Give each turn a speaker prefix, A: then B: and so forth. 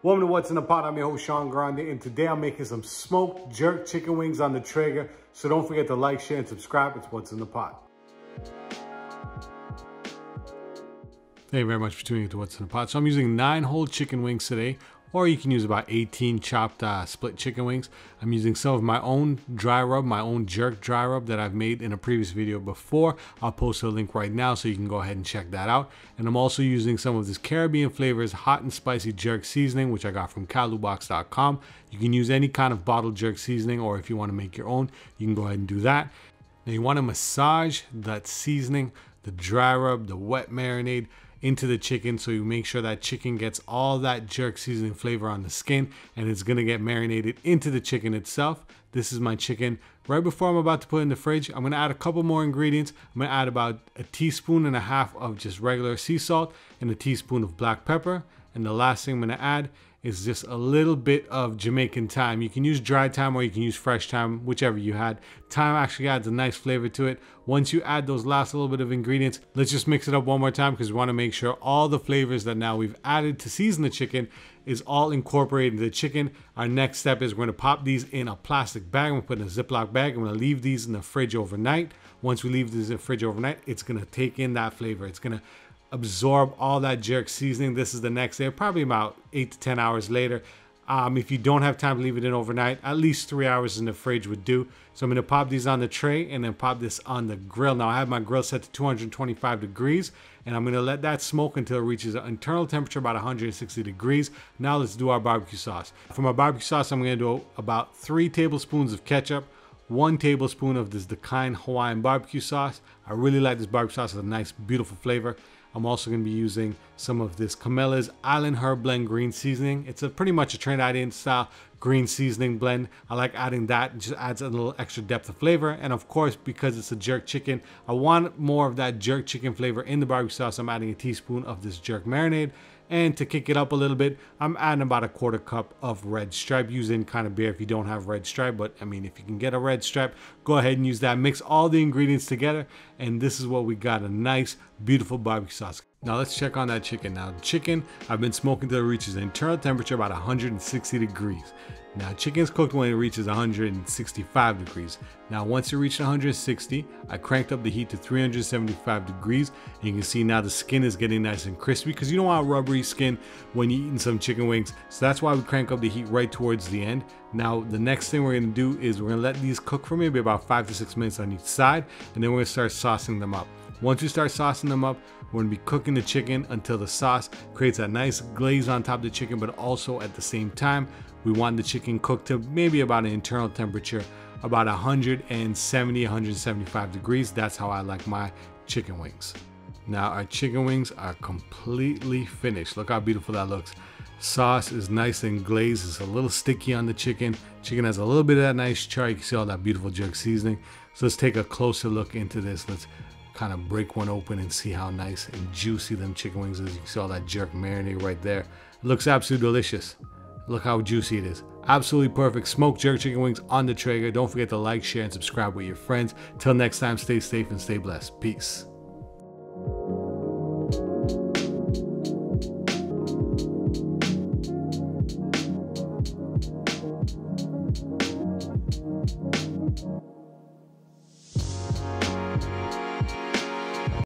A: Welcome to What's in the Pot. I'm your host, Sean Grande, and today I'm making some smoked jerk chicken wings on the Traeger. So don't forget to like, share, and subscribe. It's What's in the Pot. Thank you very much for tuning in to What's in the Pot. So I'm using 9 whole chicken wings today, or you can use about 18 chopped split chicken wings. I'm using some of my own dry rub, my own jerk dry rub that I've made in a previous video before. I'll post a link right now so you can go ahead and check that out. And I'm also using some of this Caribbean Flavors hot and spicy jerk seasoning, which I got from calubox.com. You can use any kind of bottled jerk seasoning, or if you want to make your own, you can go ahead and do that. Now you want to massage that seasoning, the dry rub, the wet marinade, into the chicken, so you make sure that chicken gets all that jerk seasoning flavor on the skin, and it's gonna get marinated into the chicken itself. This is my chicken. Right before I'm about to put it in the fridge, I'm gonna add a couple more ingredients. I'm gonna add about 1.5 teaspoons of just regular sea salt and 1 teaspoon of black pepper. And the last thing I'm gonna add is just a little bit of Jamaican thyme. You can use dry thyme or you can use fresh thyme, whichever you had. Thyme actually adds a nice flavor to it. Once you add those last little bit of ingredients, let's just mix it up one more time, because we want to make sure all the flavors that now we've added to season the chicken is all incorporated into the chicken. Our next step is we're going to pop these in a plastic bag. We're going to put in a Ziploc bag. I'm going to leave these in the fridge overnight. Once we leave these in the fridge overnight, it's going to take in that flavor. It's going to absorb all that jerk seasoning. This is the next day, probably about 8 to 10 hours later. If you don't have time to leave it in overnight, at least 3 hours in the fridge would do. So I'm going to pop these on the tray and then pop this on the grill. Now I have my grill set to 225 degrees, and I'm going to let that smoke until it reaches an internal temperature about 160 degrees. Now let's do our barbecue sauce. For my barbecue sauce, I'm going to do about 3 tablespoons of ketchup, 1 tablespoon of this Kind Hawaiian barbecue sauce. I really like this barbecue sauce. It's a nice, beautiful flavor. I'm also going to be using some of this Camellia's Island Herb Blend green seasoning. It's pretty much a Trinidadian style green seasoning blend. I like adding that. It just adds a little extra depth of flavor. And of course, because it's a jerk chicken, I want more of that jerk chicken flavor in the barbecue sauce. I'm adding 1 teaspoon of this jerk marinade. And to kick it up a little bit, I'm adding about 1/4 cup of red stripe. Use any kind of beer if you don't have red stripe, but I mean, if you can get a red stripe, go ahead and use that. Mix all the ingredients together, and this is what we got, a nice, beautiful barbecue sauce. Now let's check on that chicken. Now chicken, I've been smoking till it reaches an internal temperature about 160 degrees. Now chicken's cooked when it reaches 165 degrees. Now once it reached 160, I cranked up the heat to 375 degrees. And you can see now the skin is getting nice and crispy, because you don't want rubbery skin when you're eating some chicken wings. So that's why we crank up the heat right towards the end. Now the next thing we're gonna do is we're gonna let these cook for maybe about 5 to 6 minutes on each side, and then we're gonna start saucing them up. Once we start saucing them up, we're going to be cooking the chicken until the sauce creates a nice glaze on top of the chicken, but also at the same time, we want the chicken cooked to maybe about an internal temperature, about 170, 175 degrees. That's how I like my chicken wings. Now our chicken wings are completely finished. Look how beautiful that looks. Sauce is nice and glazed. It's a little sticky on the chicken. Chicken has a little bit of that nice char. You can see all that beautiful jerk seasoning. So let's take a closer look into this. Let's kind of break one open and see how nice and juicy them chicken wings is. You can see all that jerk marinade right there. It looks absolutely delicious. Look how juicy it is. Absolutely perfect smoked jerk chicken wings on the Traeger. Don't forget to like, share, and subscribe with your friends. Till next time, stay safe and stay blessed. Peace.